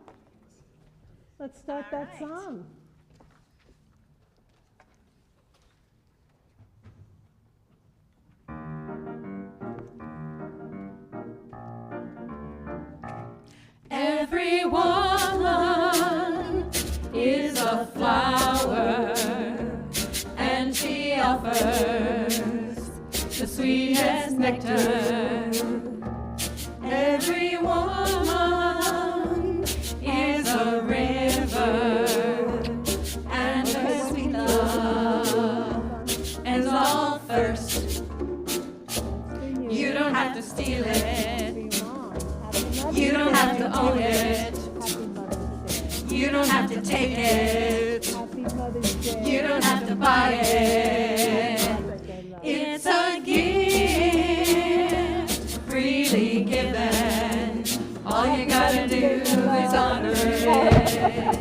Let's start that song. flower, and she offers the sweetest nectar. Every woman is a river, and her sweet love ends all thirst. You don't have to steal it, you don't have to own it, you don't have to take it, you don't have to buy it. It's a gift, freely given. All you gotta do is honor it.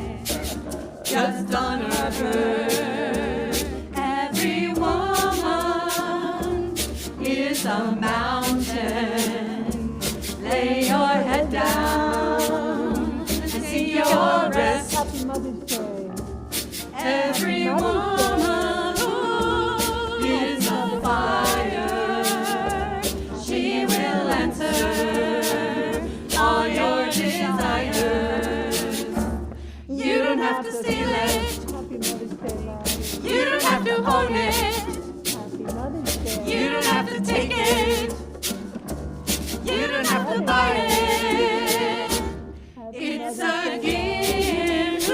Just honor her. Every woman is a mountain. Lay your head down and seek your rest. Happy Mother's Day. Every woman is a fire. She will answer all your desires. You don't have to steal it. Happy Mother's Day, love. You don't have to own it. Happy Mother's Day. You don't have to take it. You don't have to buy it. It's a gift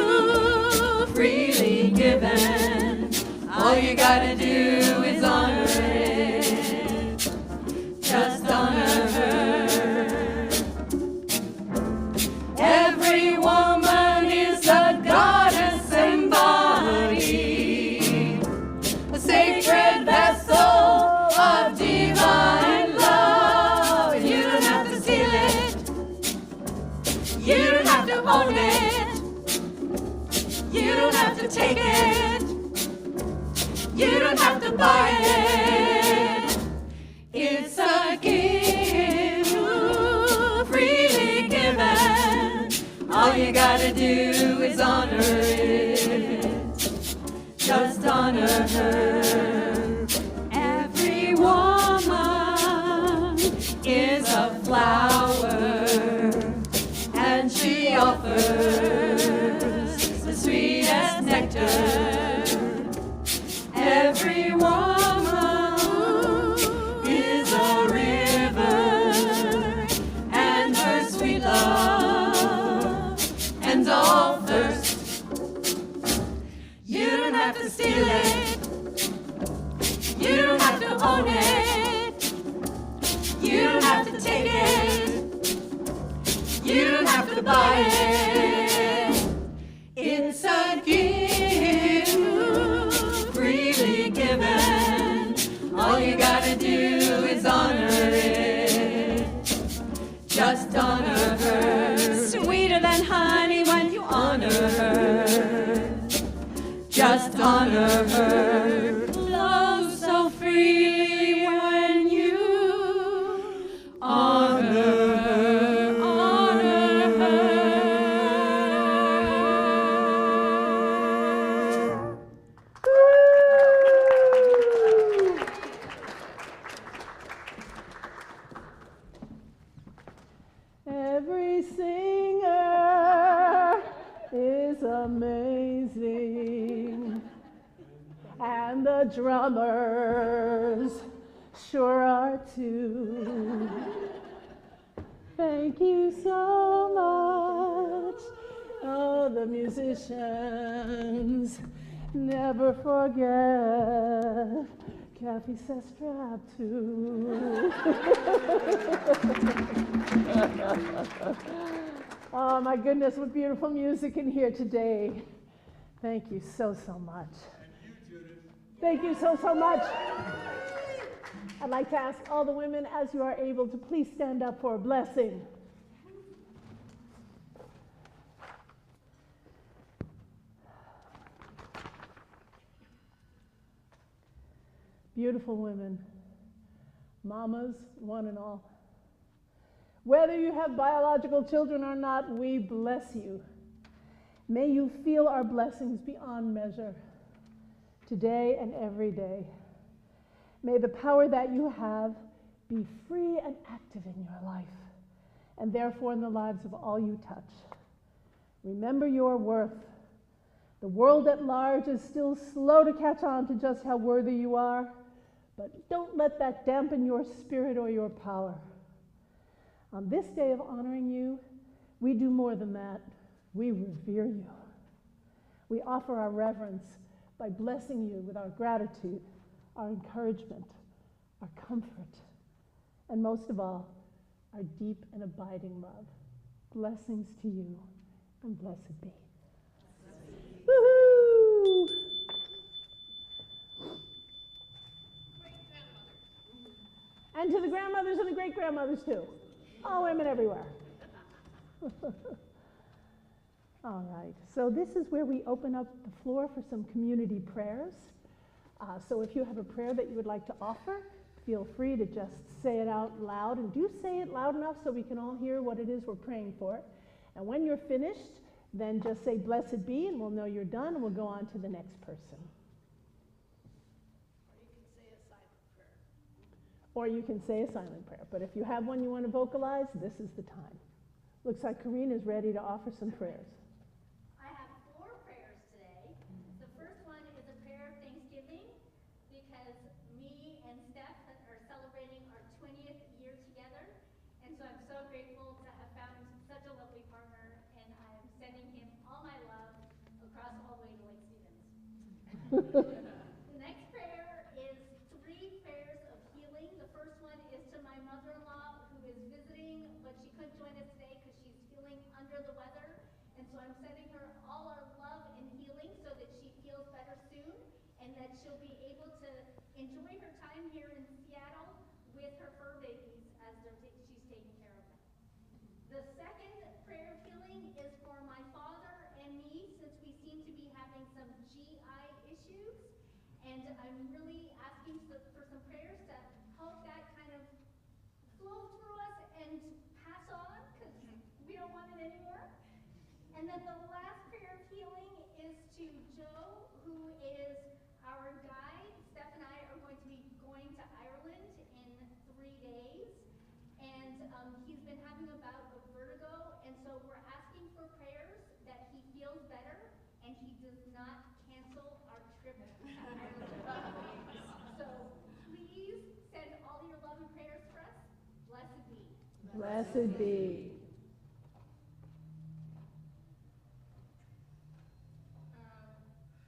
freely given. All you gotta do is honor it. Just honor her. Every woman is a goddess embodied, a sacred vessel of divine love. You don't have to steal it. You don't have to own it. You don't have to take it. You don't have to buy it. It's a gift freely given. All you gotta do is honor it. Just honor her. Every woman is a flower, and she offers the sweetest nectar. Every woman is a river, and her sweet love ends all thirst. You don't have to steal it. You don't have to own it. You don't have to take it. You don't have to buy it. It's a gift freely given. All you gotta do is honor it. Just honor her. Sweeter than honey when you honor her. Just honor her. Flow so freely when you honor her. Honor her. Every singer is amazing, and the drummers sure are too. Thank you so much. Oh, the musicians never forget Kathy Sestrap too. Oh my goodness, what beautiful music in here today. Thank you so much. Thank you so much. I'd like to ask all the women, as you are able, to please stand up for a blessing. Beautiful women, mamas, one and all. Whether you have biological children or not, we bless you. May you feel our blessings beyond measure, today and every day. May the power that you have be free and active in your life, and therefore in the lives of all you touch. Remember your worth. The world at large is still slow to catch on to just how worthy you are, but don't let that dampen your spirit or your power. On this day of honoring you, we do more than that. We revere you. We offer our reverence by blessing you with our gratitude, our encouragement, our comfort, and most of all, our deep and abiding love. Blessings to you, and blessed be. Woohoo! And to the grandmothers and the great-grandmothers too. All women everywhere. All right, so this is where we open up the floor for some community prayers. So if you have a prayer that you would like to offer, feel free to just say it out loud, and do say it loud enough so we can all hear what it is we're praying for. And when you're finished, then just say blessed be, and we'll know you're done, and we'll go on to the next person. Or you can say a silent prayer. But if you have one you want to vocalize, this is the time. Looks like Karine is ready to offer some prayers. I have 4 prayers today. The first one is a prayer of thanksgiving because me and Steph are celebrating our 20th year together. And so I'm so grateful to have found such a lovely partner, and I'm sending him all my love across all the way to Lake Stevens. The next prayer is 3 prayers of healing. The first one is to my mother-in-law who is visiting, but she couldn't join us today because she's feeling under the weather. And so I'm sending her all our love and healing so that she feels better soon, and that she'll be able to enjoy her time here in Seattle with her fur babies as she's taking care of them. The second prayer of healing is for my father and me, since we seem to be having some GI issues. And I'm really asking for some prayers to help that kind of flow through us and pass on, because we don't want it anymore. And then the last prayer of healing is to Joe, who is our guide. Steph and I are going to be going to Ireland in 3 days. And he's been having a bout of vertigo, and so we're asking for prayers that he feels better and he does not cancel our trip to Ireland. So please send all your love and prayers for us. Blessed be. Blessed be.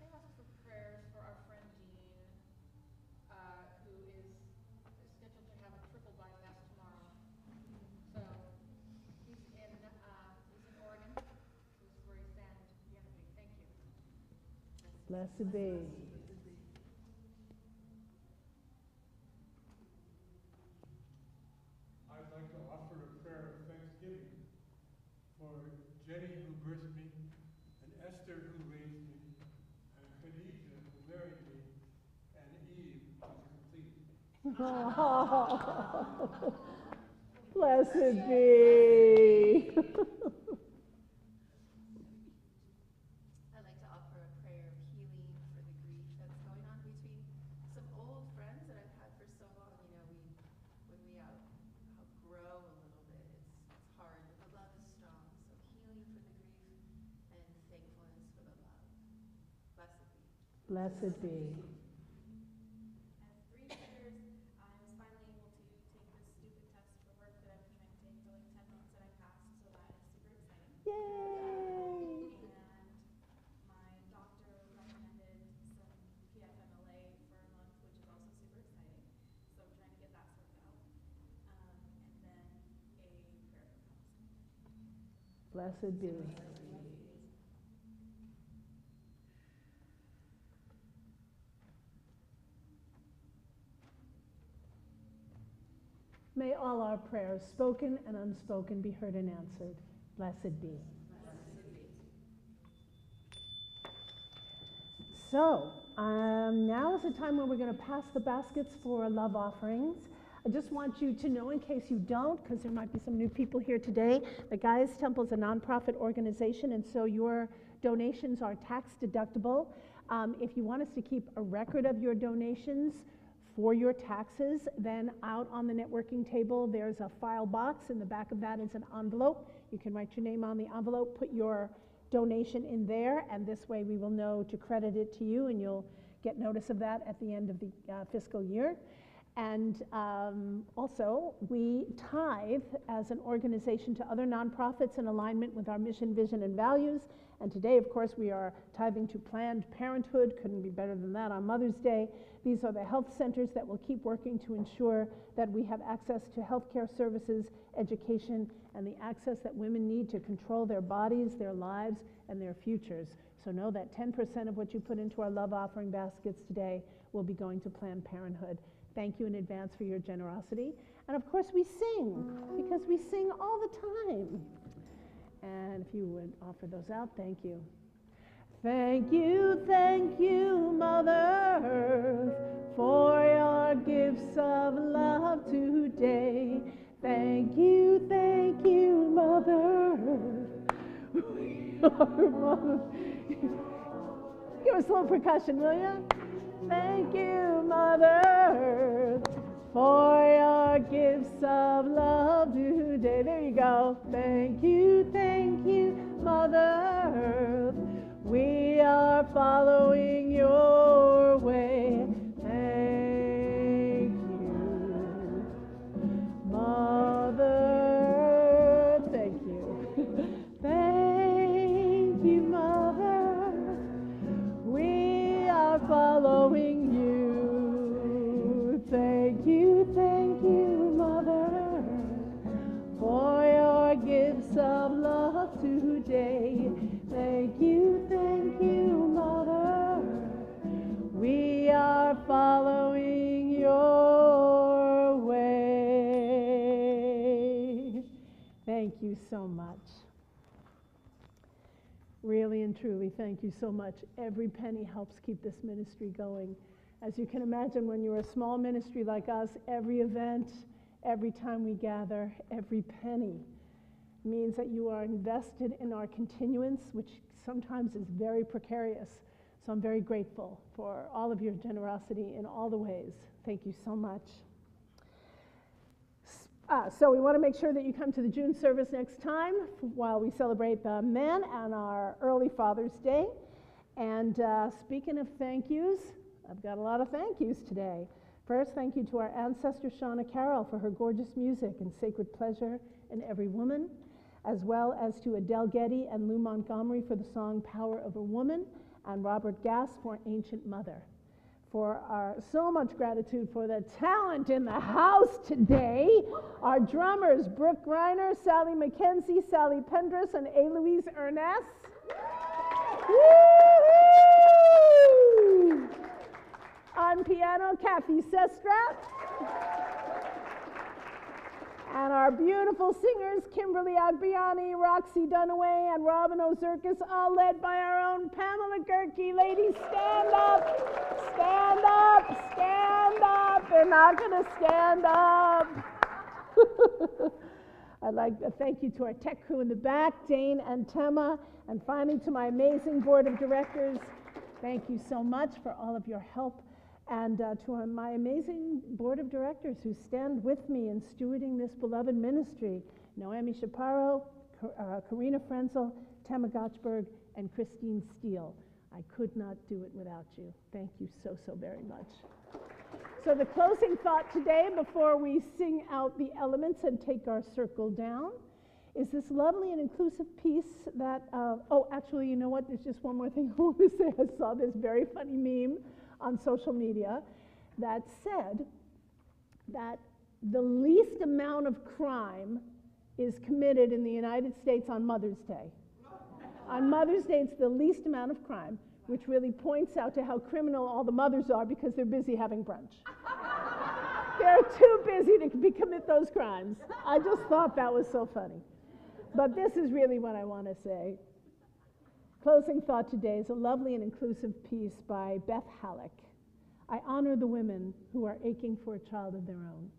I asked for prayers for our friend Dean, who is scheduled to have a triple bypass tomorrow. So he's in Oregon. This is where he stands the energy. Thank you. Blessed be. I'd like to offer a prayer of thanksgiving for Jenny, who birthed me, and Esther, who raised me, and Khadijah, who married me, and Eve, who conceived me. Blessed be. I'd like to offer a prayer of healing for the grief that's going on between some old friends that I've had for so long. You know, when we outgrow a little bit, it's hard, but the love is strong. So healing for the grief and thankfulness for the love. Blessed be. Blessed be. I have 3 prayers. I was finally able to take this stupid test for work that I've been trying to take for like 10 months, and I passed, so that is super exciting. Yay! And my doctor recommended some PFMLA for a month, which is also super exciting. So I'm trying to get that sorted out. And then a prayer for counseling. Blessed be. May all our prayers, spoken and unspoken, be heard and answered. Blessed be. So, now is the time when we're going to pass the baskets for love offerings. I just want you to know, in case you don't, because there might be some new people here today, the Gaia's Temple is a nonprofit organization, and so your donations are tax deductible. If you want us to keep a record of your donations for your taxes, then out on the networking table there's a file box. In the back of that is an envelope. You can write your name on the envelope, put your donation in there, and this way we will know to credit it to you, and you'll get notice of that at the end of the fiscal year. And also, we tithe as an organization to other nonprofits in alignment with our mission, vision, and values. And today, of course, we are tithing to Planned Parenthood. Couldn't be better than that on Mother's Day. These are the health centers that will keep working to ensure that we have access to healthcare services, education, and the access that women need to control their bodies, their lives, and their futures. So know that 10% of what you put into our love offering baskets today will be going to Planned Parenthood. Thank you in advance for your generosity. And of course we sing, because we sing all the time. And if you would offer those out, thank you. Thank you, Mother Earth, for your gifts of love today. Thank you, Mother Earth. Give us a little percussion, will you? Thank you, Mother Earth, for your gifts of love today. There you go. Thank you, Mother Earth. We are following your way. Thank you, Mother Earth. Thank you. Thank you, Mother. We are following you. Thank you, Mother, for your gifts of love today. Thank you, Mother. We are following your way. Thank you so much. Really and truly, thank you so much. Every penny helps keep this ministry going. As you can imagine, when you're a small ministry like us, every event, every time we gather, every penny means that you are invested in our continuance, which sometimes is very precarious. So I'm very grateful for all of your generosity in all the ways. Thank you so much. So we want to make sure that you come to the June service next time while we celebrate the men and our early Father's Day. And speaking of thank yous, I've got a lot of thank yous today. First, thank you to our ancestor Shauna Carroll for her gorgeous music and sacred pleasure in every woman, as well as to Adele Getty and Lou Montgomery for the song Power of a Woman, and Robert Gass for Ancient Mother. For our so much gratitude for the talent in the house today, our drummers Brooke Greiner, Sally MacKensie, Sally Pendras, and Alouise Urness. Woo-hoo! On piano, Kathy Sestrap. And our beautiful singers, Kimberly, Agbayani, Roxanne, Duniway, and Robin Ozerkis, all led by our own Pamela, Gerke. Ladies, stand up, stand up, stand up. They're not going to stand up. I'd like to thank you to our tech crew in the back, Dane and Tema, and finally to my amazing board of directors. Thank you so much for all of your help. And to my amazing board of directors who stand with me in stewarding this beloved ministry, Noemi Shaparo, Karina Frenzel, Tema Gotchberg, and Christine Steele. I could not do it without you. Thank you so, so very much. So the closing thought today, before we sing out the elements and take our circle down, is this lovely and inclusive piece that, oh, actually, you know what? There's just one more thing I want to say. I saw this very funny meme on social media that said that the least amount of crime is committed in the United States on Mother's Day. On Mother's Day, it's the least amount of crime, which really points out to how criminal all the mothers are because they're busy having brunch. They're too busy to commit those crimes. I just thought that was so funny. But this is really what I want to say. Closing thought today is a lovely and inclusive piece by Beth Halleck. I honor the women who are aching for a child of their own.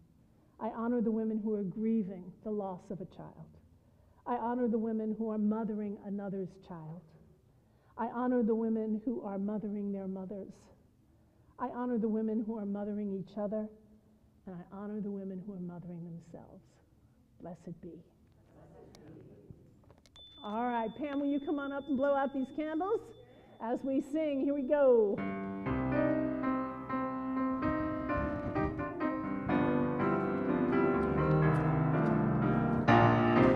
I honor the women who are grieving the loss of a child. I honor the women who are mothering another's child. I honor the women who are mothering their mothers. I honor the women who are mothering each other, and I honor the women who are mothering themselves. Blessed be. All right, Pam, will you come on up and blow out these candles as we sing? Here we go.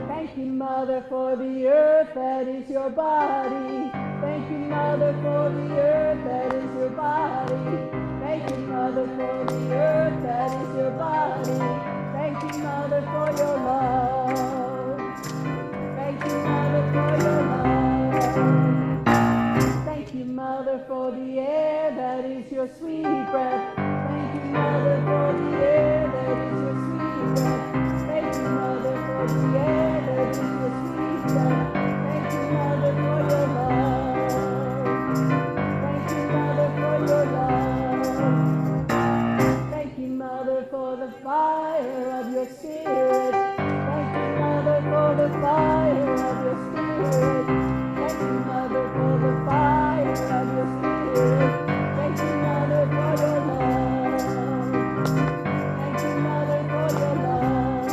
Thank you, Mother, for the earth that is your body. Thank you, Mother, for the earth that is your body. Thank you, Mother, for the earth that is your body. Thank you, Mother, for your love. Thank you, Mother, for your love. Thank you, Mother, for the air that is your sweet breath. Thank you, Mother, for the air that is your sweet breath. Thank you, Mother, for the air that is your sweet breath. Thank you, Mother, for your love. Thank you, Mother, for your love. Thank you, Mother, for the fire of your spirit. Thank you, Mother, for the fire of your spirit. Thank you, Mother, for the fire of your spirit. Thank you, Mother, for your love. Thank you, Mother, for your love.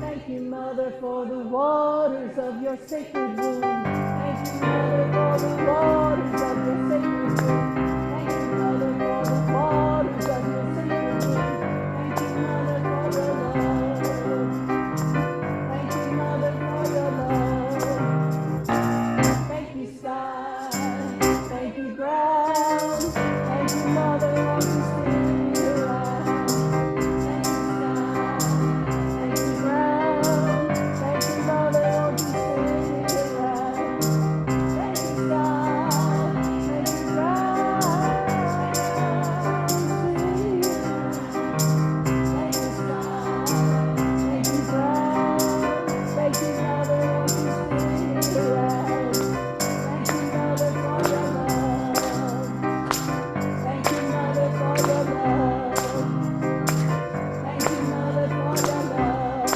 Thank you, Mother, for the waters of your sacred womb. Thank you, Mother, for the waters of your sacred womb. Thank you, Mother, for the waters of your sacred womb. Thank you, Mother, for your love. Thank you, Mother, for your love. Thank you, sky. Thank you, ground. Thank you, Mother, won't you stay around? Thank you, sky. Thank you, ground. Thank you, Mother, won't you stay around? Thank you, sky. Thank you, ground. Thank you, sky. Thank you, ground. Thank you, Mother, won't you stay around? Thank you, Mother, for your love. Thank you, Mother, for your love. Thank you, Mother, for your love.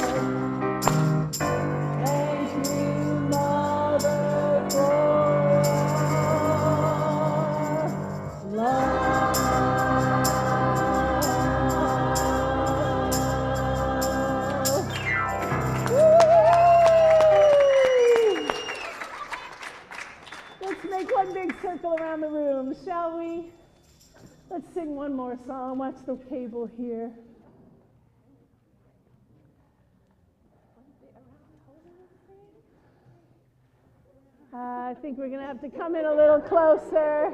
Thank you, Mother, for your love. Let's make one big circle around the room, shall we? Let's sing one more song. Watch the cable here. I think we're going to have to come in a little closer.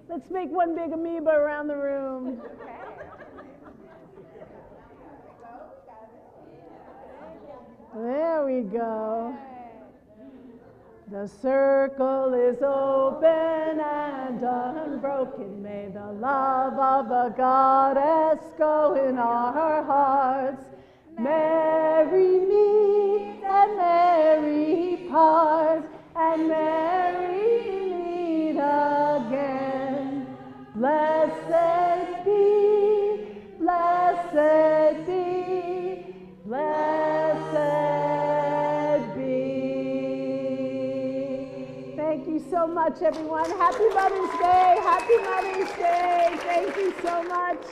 Let's make one big amoeba around the room. There we go. The circle is open and unbroken. May the love of the goddess go in our hearts. Merry meet and merry part, and merry meet again. Blessed be, blessed be, blessed be. Thank you so much, everyone. Happy Mother's Day. Happy Mother's Day. Thank you so much.